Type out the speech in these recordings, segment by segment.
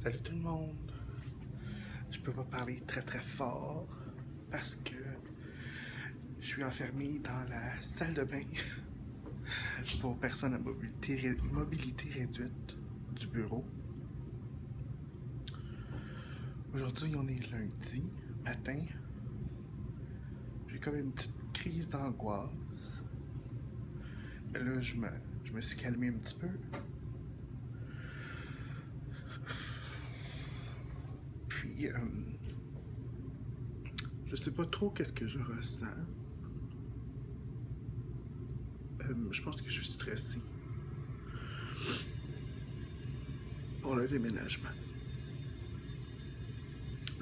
Salut tout le monde. Je peux pas parler très très fort parce que je suis enfermé dans la salle de bain pour personnes à mobilité réduite du bureau. Aujourd'hui, on est lundi matin. J'ai comme une petite crise d'angoisse. Mais là, je me suis calmé un petit peu. Puis, je sais pas trop qu'est-ce que je ressens. Je pense que je suis stressé pour le déménagement.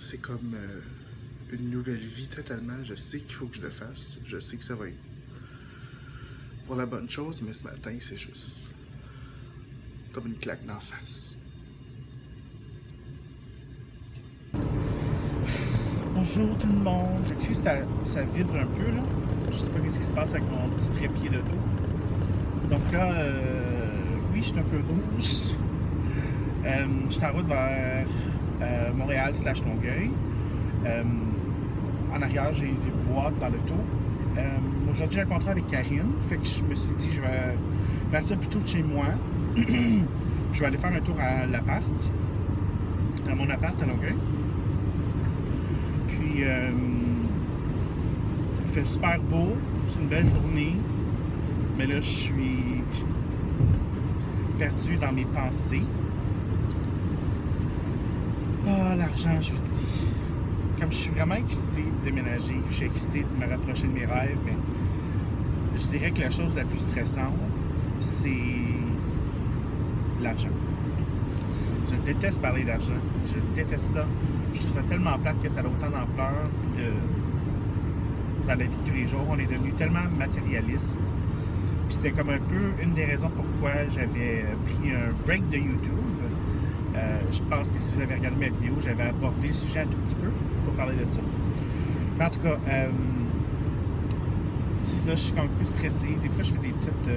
C'est comme une nouvelle vie totalement. Je sais qu'il faut que je le fasse. Je sais que ça va être pour la bonne chose, mais ce matin, c'est juste comme une claque d'en face. Bonjour tout le monde. J'excuse, ça vibre un peu là. Je sais pas ce qui se passe avec mon petit trépied d'auto. Donc là, oui, je suis un peu rouge. Je suis en route vers Montréal/Longueuil. En arrière, j'ai des boîtes dans l'auto. Aujourd'hui, j'ai un contrat avec Karine. Fait que je me suis dit, je vais partir plutôt de chez moi. Je vais aller faire un tour à l'appart. À mon appart à Longueuil. Puis, il fait super beau. C'est une belle journée. Mais là, je suis perdu dans mes pensées. Ah, l'argent, je vous dis. Comme je suis vraiment excité de déménager, je suis excité de me rapprocher de mes rêves, mais je dirais que la chose la plus stressante, c'est l'argent. Je déteste parler d'argent. Je déteste ça. Je trouve ça tellement plate que ça a autant d'ampleur. Dans la vie de tous les jours, on est devenu tellement matérialiste. Puis c'était comme un peu une des raisons pourquoi j'avais pris un break de YouTube. Je pense que si vous avez regardé ma vidéo, j'avais abordé le sujet un tout petit peu pour parler de ça. Mais en tout cas, c'est ça, je suis comme un peu stressé. Des fois, je fais des petites...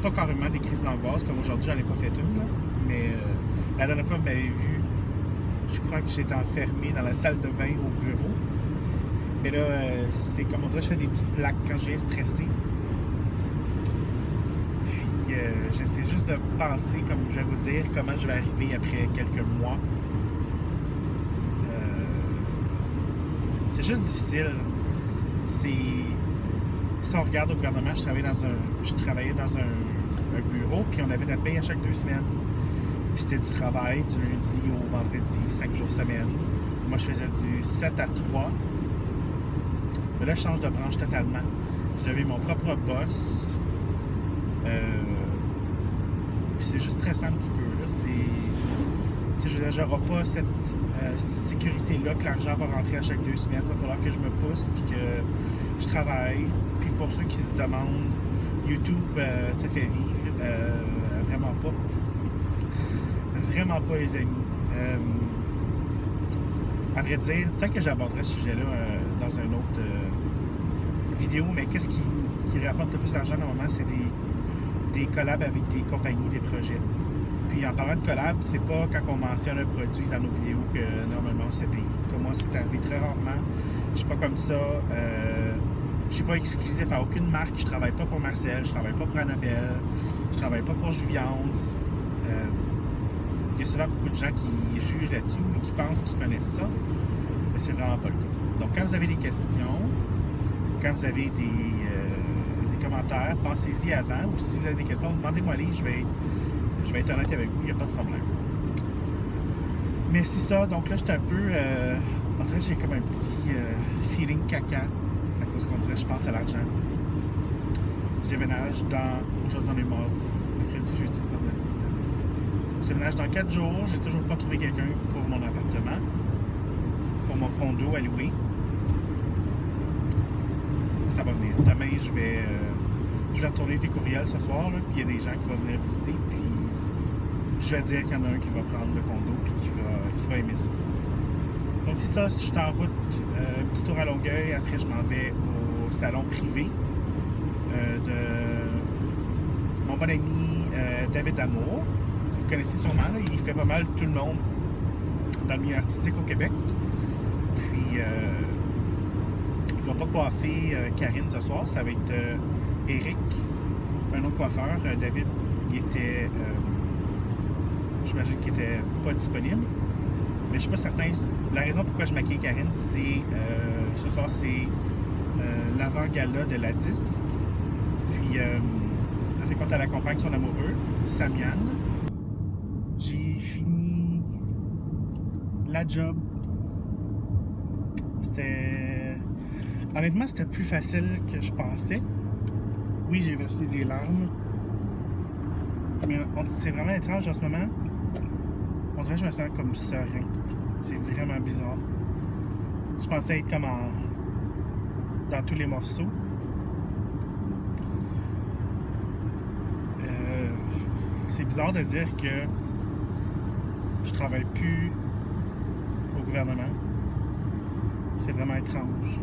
pas carrément des crises d'angoisse, comme aujourd'hui, j'en ai pas fait une, là. Mais la dernière fois, vous m'avez vu, je crois que j'étais enfermé dans la salle de bain au bureau. Mais là, c'est comme on dirait, je fais des petites plaques quand j'ai stressé. Puis, j'essaie juste de penser, comme je vais vous dire, comment je vais arriver après quelques mois. C'est juste difficile. Si on regarde au gouvernement, je travaillais dans un bureau, puis on avait de la paye à chaque 2 semaines. Puis c'était du travail du lundi au vendredi, 5 jours semaine. Moi, je faisais du 7 à 3. Mais là, je change de branche totalement. Je deviens mon propre boss. Puis c'est juste stressant un petit peu. Là. Je veux dire, j'aurai pas cette sécurité-là que l'argent va rentrer à chaque 2 semaines. Il va falloir que je me pousse puis que je travaille. Puis pour ceux qui se demandent, YouTube te fait vivre. Vraiment pas. Vraiment pas, les amis. À vrai dire, peut-être que j'aborderai ce sujet-là dans une autre vidéo, mais qu'est-ce qui rapporte le plus d'argent normalement, c'est des collabs avec des compagnies, des projets. Puis en parlant de collabs, c'est pas quand on mentionne un produit dans nos vidéos que normalement on s'est payé. Comme moi, c'est arrivé très rarement. Je suis pas comme ça. Je suis pas exclusif à aucune marque. Je travaille pas pour Marcel, je travaille pas pour Annabelle, je travaille pas pour Juliance. Il y a souvent beaucoup de gens qui jugent là-dessus et qui pensent qu'ils connaissent ça, mais c'est vraiment pas le cas. Donc, quand vous avez des questions, quand vous avez des commentaires, pensez-y avant, ou si vous avez des questions, demandez-moi-les, je vais être honnête avec vous, il n'y a pas de problème. Mais c'est ça, donc là, j'étais un peu... en fait, j'ai comme un petit feeling caca, à cause qu'on dirait, je pense à l'argent. Je déménage aujourd'hui, on est mardi, mercredi, jeudi, vendredi, samedi. Je déménage dans 4 jours. J'ai toujours pas trouvé quelqu'un pour mon appartement, pour mon condo à louer. Ça va venir. Demain, je vais retourner des courriels ce soir, là, puis il y a des gens qui vont venir visiter, puis je vais dire qu'il y en a un qui va prendre le condo, puis qui va aimer ça. Donc c'est ça, si je suis en route, un petit tour à Longueuil, après je m'en vais au salon privé de mon bon ami David Damour, le connaissez sûrement, là, il fait pas mal tout le monde dans le milieu artistique au Québec. Puis, il va pas coiffer Karine ce soir, ça va être Eric, un autre coiffeur. David, il était, j'imagine qu'il était pas disponible. Mais je suis pas certain. La raison pourquoi je maquille Karine, c'est ce soir, c'est l'avant-gala de la disque. Puis, elle fait compte, elle accompagne son amoureux, Samian. J'ai fini la job. Honnêtement, c'était plus facile que je pensais. Oui, j'ai versé des larmes. Mais c'est vraiment étrange en ce moment. On dirait que je me sens comme serein. C'est vraiment bizarre. Je pensais être comme dans tous les morceaux. C'est bizarre de dire que je travaille plus au gouvernement. C'est vraiment étrange.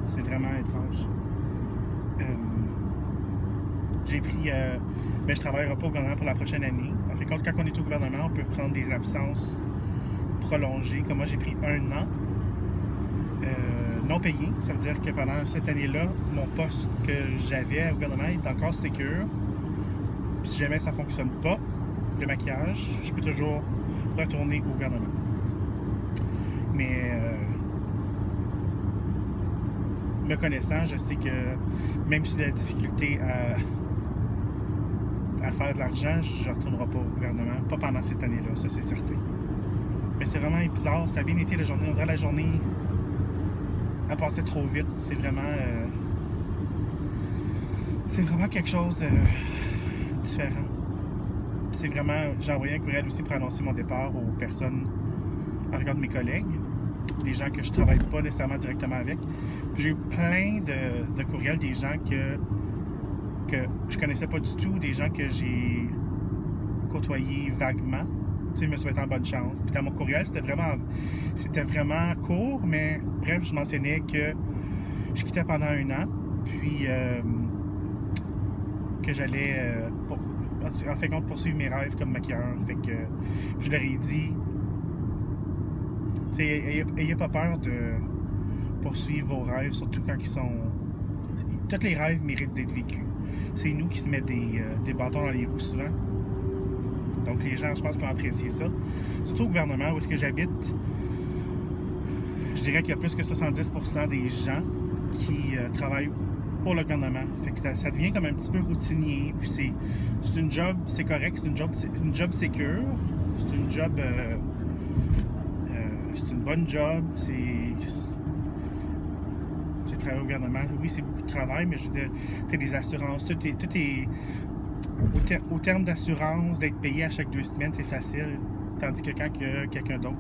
C'est vraiment étrange. J'ai pris... je ne travaillerai pas au gouvernement pour la prochaine année. En fait, quand on est au gouvernement, on peut prendre des absences prolongées. Comme moi, j'ai pris 1 an non payé. Ça veut dire que pendant cette année-là, mon poste que j'avais au gouvernement est encore sécure. Puis si jamais ça ne fonctionne pas, le maquillage, je peux toujours retourner au gouvernement. Mais me connaissant, je sais que même si la difficulté à faire de l'argent, je ne retournerai pas au gouvernement. Pas pendant cette année-là, ça c'est certain. Mais c'est vraiment bizarre. Ça a bien été la journée. On dirait la journée a passé trop vite. C'est vraiment quelque chose de différent. C'est vraiment... J'ai envoyé un courriel aussi pour annoncer mon départ aux personnes avec un de mes collègues, des gens que je travaille pas nécessairement directement avec. Puis j'ai eu plein de courriels des gens que je connaissais pas du tout, des gens que j'ai côtoyés vaguement, tu sais, me souhaitant bonne chance. Puis dans mon courriel, c'était vraiment court, mais bref, je mentionnais que je quittais pendant 1 an, puis que j'allais en fait compte poursuivre mes rêves comme maquilleur. Fait que je leur ai dit, tu sais, ayez pas peur de poursuivre vos rêves, surtout quand ils sont... Tous les rêves méritent d'être vécus. C'est nous qui se mettons des bâtons dans les roues souvent. Donc les gens, je pense, qu'ils ont apprécié ça. Surtout au gouvernement où est-ce que j'habite, je dirais qu'il y a plus que 70% des gens qui travaillent pour le gouvernement. Fait que ça devient comme un petit peu routinier. Puis c'est une job, c'est correct, c'est une job sécure. C'est une job... c'est une bonne job. C'est travailler au gouvernement. Oui, c'est beaucoup de travail, mais je veux dire, tu sais, les assurances, tout est au terme d'assurance, d'être payé à chaque 2 semaines, c'est facile. Tandis que quand il y a quelqu'un d'autre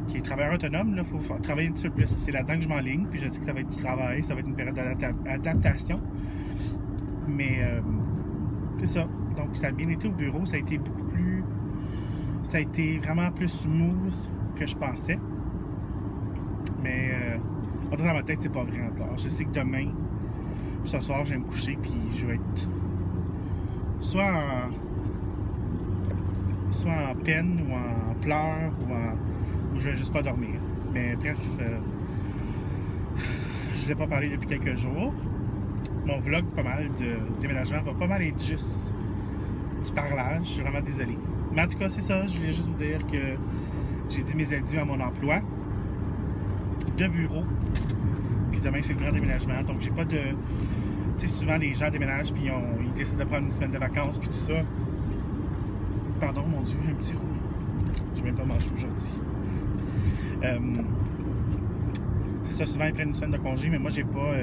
qui est travailleur autonome, il faut travailler un petit peu plus. Puis c'est là-dedans que je m'enligne, puis je sais que ça va être du travail, ça va être une période d'adaptation. Mais c'est ça. Donc ça a bien été au bureau, ça a été vraiment plus smooth que je pensais. Mais dans ma tête, c'est pas vrai encore. Je sais que demain, ce soir, je vais me coucher, puis je vais être soit en peine, ou en pleurs, ou je vais juste pas dormir. Mais bref, je vous ai pas parlé depuis quelques jours. Mon vlog pas mal de déménagement va pas mal être juste du parlage. Je suis vraiment désolé. Mais en tout cas, c'est ça. Je voulais juste vous dire que j'ai dit mes adieux à mon emploi de bureau. Puis demain, c'est le grand déménagement. Donc, j'ai pas de... Tu sais, souvent, les gens déménagent puis ils décident de prendre une semaine de vacances puis tout ça. Pardon, mon Dieu, un petit roux. J'ai même pas mangé aujourd'hui. C'est ça, souvent, ils prennent une semaine de congé, mais moi, j'ai pas...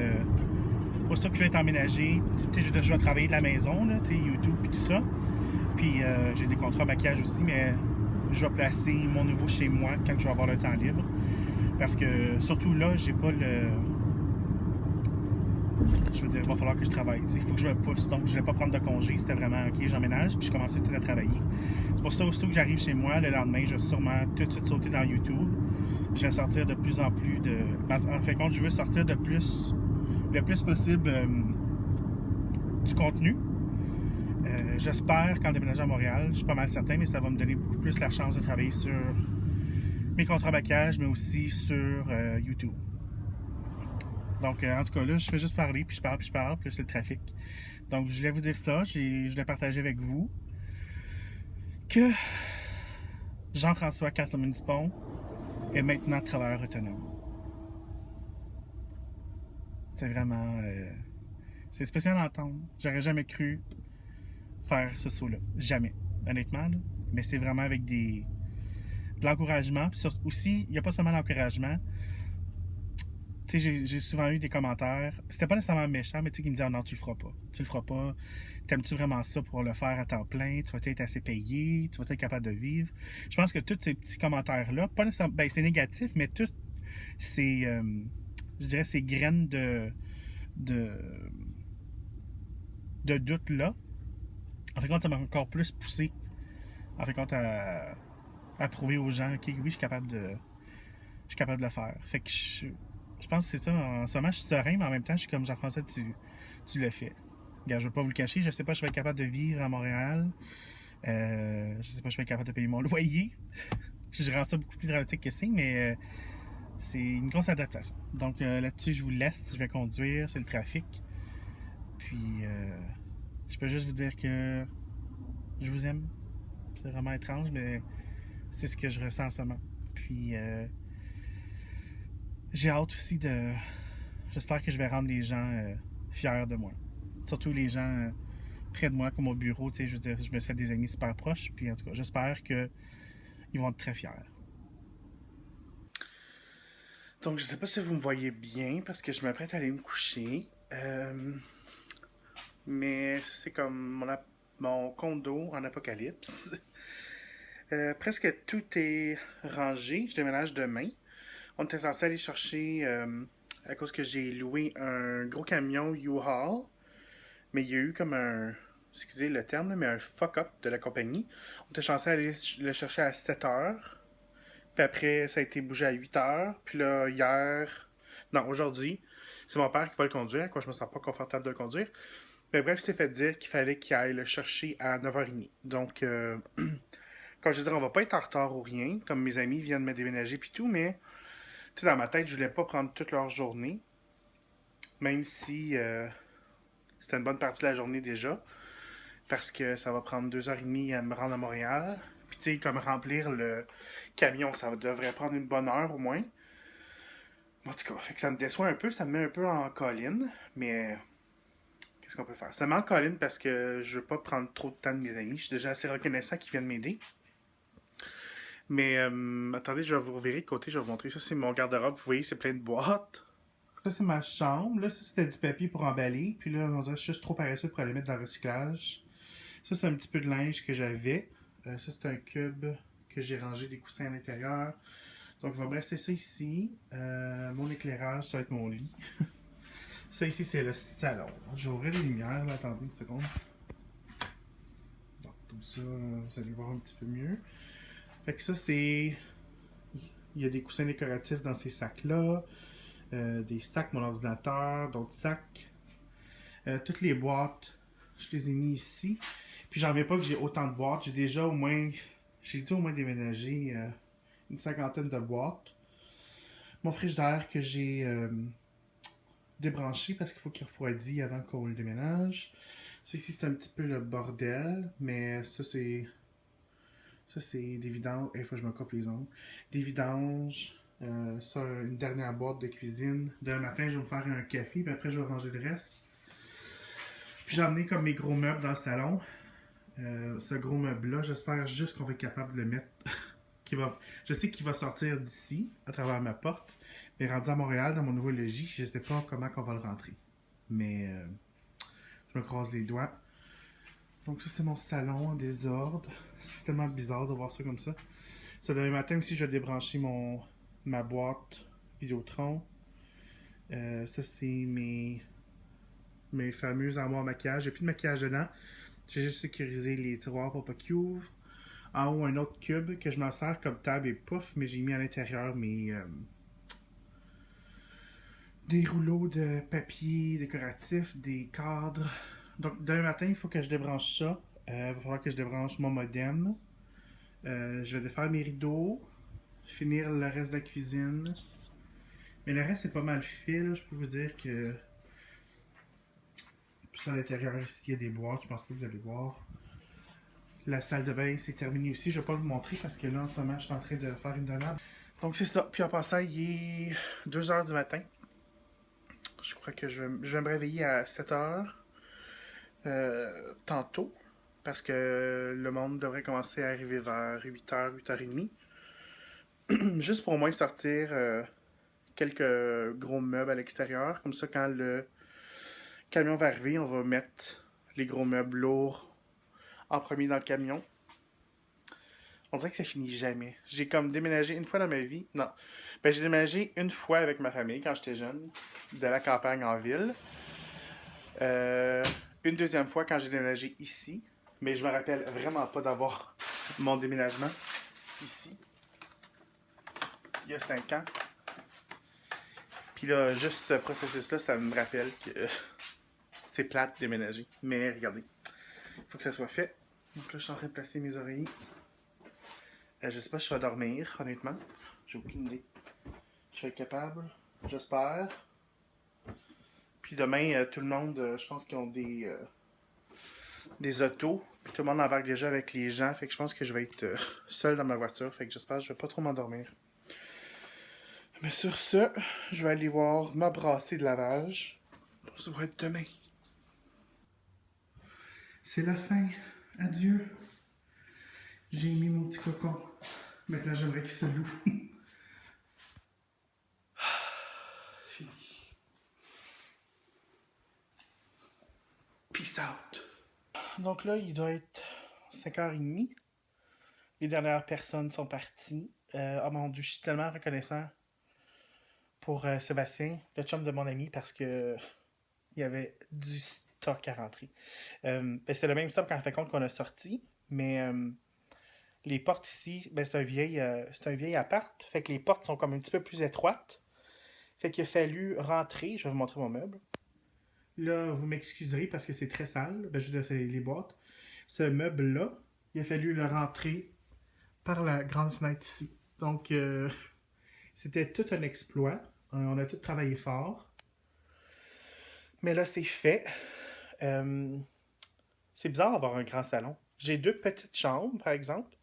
Pour ça que je vais être emménagé. Tu sais, je vais travailler de la maison, là, tu sais, YouTube puis tout ça. Puis, j'ai des contrats maquillage aussi, mais je vais placer mon nouveau chez moi quand je vais avoir le temps libre. Parce que, surtout là, j'ai pas le... Je veux dire, il va falloir que je travaille. Il faut que je me pousse. Donc, je ne vais pas prendre de congé. C'était vraiment OK, j'emménage, puis je commence tout de suite à travailler. C'est pour ça, aussitôt que j'arrive chez moi, le lendemain, je vais sûrement tout de suite sauter dans YouTube. Je vais sortir de plus en plus de... En fait, compte, je veux sortir le plus possible du contenu. J'espère qu'en déménageant à Montréal, je suis pas mal certain, mais ça va me donner beaucoup plus la chance de travailler sur mes contrats maquillage, mais aussi sur YouTube. Donc, en tout cas, là, je fais juste parler, puis je parle, puis c'est le trafic. Donc, je voulais vous dire ça, je voulais partager avec vous que Jean-François Castelman-Dupont est maintenant travailleur autonome. C'est vraiment... c'est spécial à entendre. J'aurais jamais cru faire ce saut-là. Jamais. Honnêtement, là. Mais c'est vraiment avec de l'encouragement. Puis aussi, il n'y a pas seulement l'encouragement. Tu sais, j'ai souvent eu des commentaires. C'était pas nécessairement méchant, mais tu sais, qui me disaient oh non, tu le feras pas. Tu le feras pas. T'aimes-tu vraiment ça pour le faire à temps plein? Tu vas être assez payé? Tu vas être capable de vivre? Je pense que tous ces petits commentaires-là, pas nécessairement. Ben, c'est négatif, mais tous ces. Je dirais ces graines de, de doute-là, en fait, ça m'a encore plus poussé. En fait, à prouver aux gens, ok, oui, je suis capable de le faire. Fait que je pense que c'est ça. En ce moment, je suis serein, mais en même temps, je suis comme Jean-François, tu le fais. Regarde, je ne vais pas vous le cacher. Je sais pas si je vais être capable de vivre à Montréal. Je sais pas si je vais être capable de payer mon loyer. Je rends ça beaucoup plus dramatique que c'est, mais c'est une grosse adaptation. Donc là-dessus, je vous laisse. Je vais conduire. C'est le trafic. Puis, je peux juste vous dire que je vous aime. C'est vraiment étrange, mais c'est ce que je ressens en ce moment. Puis, j'ai hâte aussi de. J'espère que je vais rendre les gens fiers de moi. Surtout les gens près de moi, comme au bureau. Tu sais, je veux dire, je me suis fait des amis super proches. Puis en tout cas, j'espère qu'ils vont être très fiers. Donc, je sais pas si vous me voyez bien parce que je m'apprête à aller me coucher. Mais c'est comme mon condo en apocalypse. Presque tout est rangé. Je déménage demain. On était censé aller chercher, à cause que j'ai loué un gros camion U-Haul, mais il y a eu comme excusez le terme, mais un fuck-up de la compagnie. On était censé aller le chercher à 7 heures, puis après ça a été bougé à 8 heures, puis là aujourd'hui, c'est mon père qui va le conduire, quoi je me sens pas confortable de le conduire. Mais bref, il s'est fait dire qu'il fallait qu'il aille le chercher à 9h30. Donc, comme je disais, on va pas être en retard ou rien, comme mes amis viennent me déménager puis tout, mais tu sais, dans ma tête, je voulais pas prendre toute leur journée, même si c'était une bonne partie de la journée déjà, parce que ça va prendre 2h30 à me rendre à Montréal. Puis tu sais, comme remplir le camion, ça devrait prendre une bonne heure au moins. En tout cas, fait que ça me déçoit un peu, ça me met un peu en colline, mais qu'est-ce qu'on peut faire? Ça me met en colline parce que je veux pas prendre trop de temps de mes amis. Je suis déjà assez reconnaissant qu'ils viennent m'aider. Mais attendez, je vais vous revirer de côté, je vais vous montrer. Ça, c'est mon garde-robe. Vous voyez, c'est plein de boîtes. Ça, c'est ma chambre. Là, ça, c'était du papier pour emballer. Puis là, on dirait que je suis juste trop paresseux pour aller mettre dans le recyclage. Ça, c'est un petit peu de linge que j'avais. Ça, c'est un cube que j'ai rangé des coussins à l'intérieur. Donc, il va me rester ça ici. Mon éclairage, ça va être mon lit. Ça, ici, c'est le salon. Je vais ouvrir les lumières. Là, attendez une seconde. Donc, comme ça, vous allez voir un petit peu mieux. Fait que ça, c'est... Il y a des coussins décoratifs dans ces sacs-là. Des sacs, mon ordinateur, d'autres sacs. Toutes les boîtes, je les ai mis ici. Puis j'en reviens pas que j'ai autant de boîtes. J'ai déjà au moins... J'ai dû au moins déménager une cinquantaine de boîtes. Mon frigidaire que j'ai débranché parce qu'il faut qu'il refroidisse avant qu'on le déménage. Ça ici, c'est un petit peu le bordel. Mais ça, c'est... Ça, c'est des vidanges. Il faut que je me coupe les ongles. Des vidanges. Ça, une dernière boîte de cuisine. Demain matin, je vais me faire un café, puis après, je vais ranger le reste. Puis j'ai emmené comme mes gros meubles dans le salon. Ce gros meuble-là, j'espère juste qu'on va être capable de le mettre. Je sais qu'il va sortir d'ici, à travers ma porte. Mais rendu à Montréal, dans mon nouveau logis, je sais pas comment on va le rentrer. Mais je me croise les doigts. Donc ça, c'est mon salon en désordre. C'est tellement bizarre de voir ça comme ça. Ça, demain matin aussi, je vais débrancher ma boîte Vidéotron. Ça, c'est mes fameux armoires maquillage. J'ai plus de maquillage dedans. J'ai juste sécurisé les tiroirs pour pas qu'ils ouvrent. En haut, un autre cube que je m'en sers comme table et pouf, mais j'ai mis à l'intérieur des rouleaux de papier décoratif, des cadres, Donc, demain matin, il faut que je débranche ça. Il va falloir que je débranche mon modem. Je vais défaire mes rideaux. Finir le reste de la cuisine. Mais le reste, c'est pas mal fait, là. Je peux vous dire que. Plus à l'intérieur, ici, il y a des boîtes. Je pense pas que vous allez voir. La salle de bain, c'est terminé aussi. Je vais pas vous montrer parce que là, en ce moment, je suis en train de faire une donade. Donc, c'est ça. Puis en passant, il est 2 heures du matin. Je crois que je vais me réveiller à 7 heures. Tantôt. Parce que le monde devrait commencer à arriver vers 8h, 8h30. Juste pour au moins sortir quelques gros meubles à l'extérieur. Comme ça, quand le camion va arriver, on va mettre les gros meubles lourds en premier dans le camion. On dirait que ça finit jamais. J'ai comme déménagé une fois dans ma vie. Non. Ben, j'ai déménagé une fois avec ma famille quand j'étais jeune, de la campagne en ville. Une deuxième fois quand j'ai déménagé ici. Mais je me rappelle vraiment pas d'avoir mon déménagement ici. Il y a 5 ans. Puis là, juste ce processus-là, ça me rappelle que c'est plate de déménager. Mais regardez, il faut que ça soit fait. Donc là, je suis en train de placer mes oreillers. Je sais pas si je vais dormir, honnêtement. J'ai aucune idée. Je vais être capable, j'espère. Puis demain, tout le monde, je pense qu'ils ont des autos. Puis tout le monde embarque déjà avec les gens. Fait que je pense que je vais être seul dans ma voiture. Fait que j'espère que je vais pas trop m'endormir. Mais sur ce, je vais aller voir ma brassée de lavage. Ça va être demain. C'est la fin. Adieu. J'ai mis mon petit cocon. Maintenant, j'aimerais qu'il se loue. Fini. Peace out. Donc là, il doit être 5h30. Les dernières personnes sont parties. Oh mon Dieu, je suis tellement reconnaissant pour Sébastien, le chum de mon ami, parce que il y avait du stock à rentrer. C'est le même stock qu'en fait compte qu'on a sorti, mais les portes ici, c'est un vieil appart, fait que les portes sont comme un petit peu plus étroites. Fait qu'il a fallu rentrer, je vais vous montrer mon meuble. Là, vous m'excuserez parce que c'est très sale, je veux dire, c'est les boîtes. Ce meuble-là, il a fallu le rentrer par la grande fenêtre ici. Donc, c'était tout un exploit. On a tout travaillé fort. Mais là, c'est fait. C'est bizarre d'avoir un grand salon. J'ai 2 petites chambres, par exemple.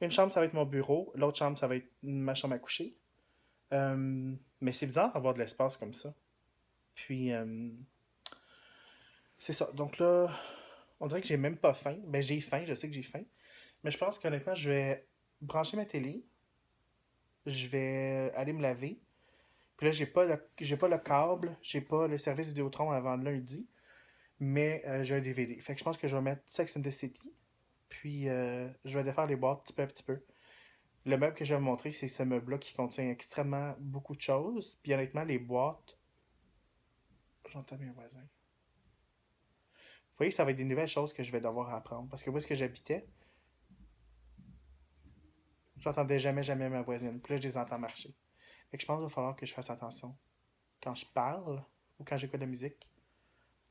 Une chambre, ça va être mon bureau. L'autre chambre, ça va être ma chambre à coucher. Mais c'est bizarre d'avoir de l'espace comme ça. Puis, c'est ça. Donc là, on dirait que j'ai même pas faim. Ben, j'ai faim, je sais que j'ai faim. Mais je pense qu'honnêtement, je vais brancher ma télé. Je vais aller me laver. Puis là, j'ai pas le câble, j'ai pas le service Vidéotron avant lundi, mais j'ai un DVD. Fait que je pense que je vais mettre Sex and the City, puis je vais défaire les boîtes petit peu à petit peu. Le meuble que je vais vous montrer, c'est ce meuble-là qui contient extrêmement beaucoup de choses. Puis honnêtement, les boîtes. J'entends mes voisins. Vous voyez que ça va être des nouvelles choses que je vais devoir apprendre. Parce que où est-ce que j'habitais, j'entendais jamais ma voisine. Puis là, je les entends marcher. Fait que je pense qu'il va falloir que je fasse attention quand je parle ou quand j'écoute de la musique.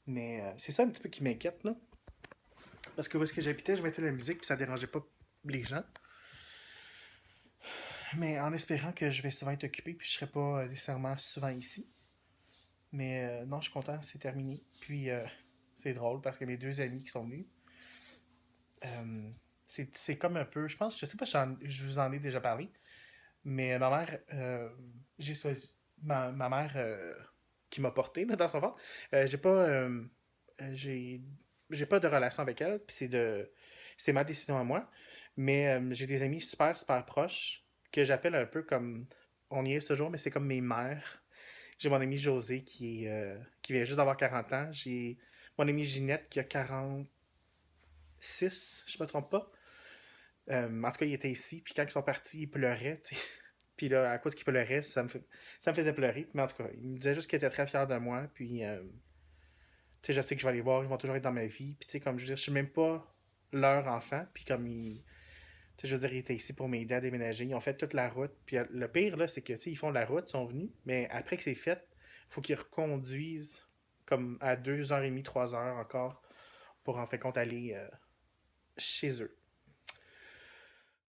Mais c'est ça un petit peu qui m'inquiète, là. Parce que où est-ce que j'habitais, je mettais la musique puis ça dérangeait pas les gens. Mais en espérant que je vais souvent être occupé puis je serai pas nécessairement souvent ici. Mais non, je suis content, c'est terminé. Puis c'est drôle parce que mes 2 amis qui sont venus, c'est comme un peu, je pense, je sais pas si je vous en ai déjà parlé, mais ma mère, j'ai choisi, ma mère qui m'a porté là, dans son ventre, j'ai pas, j'ai, j'ai pas de relation avec elle, puis c'est ma décision à moi, mais j'ai des amis super proches que j'appelle un peu comme, on y est ce jour, mais c'est comme mes mères. J'ai mon ami José qui vient juste d'avoir 40 ans. J'ai mon ami Ginette qui a 46, je me trompe pas. En tout cas, il était ici, puis quand ils sont partis, il pleurait, tu sais. Puis là, à cause qu'il pleurait, ça me faisait pleurer. Mais en tout cas, il me disait juste qu'il était très fier de moi, puis tu sais, je sais que je vais aller voir, ils vont toujours être dans ma vie. Puis tu sais, comme je veux dire, je suis même pas leur enfant, puis comme ils. Tu sais, je veux dire, ils étaient ici pour m'aider à déménager. Ils ont fait toute la route. Puis le pire, là, c'est que, tu sais, ils font la route, ils sont venus, mais après que c'est fait, faut qu'ils reconduisent comme à 2h30, 3h encore pour en fait compte aller chez eux.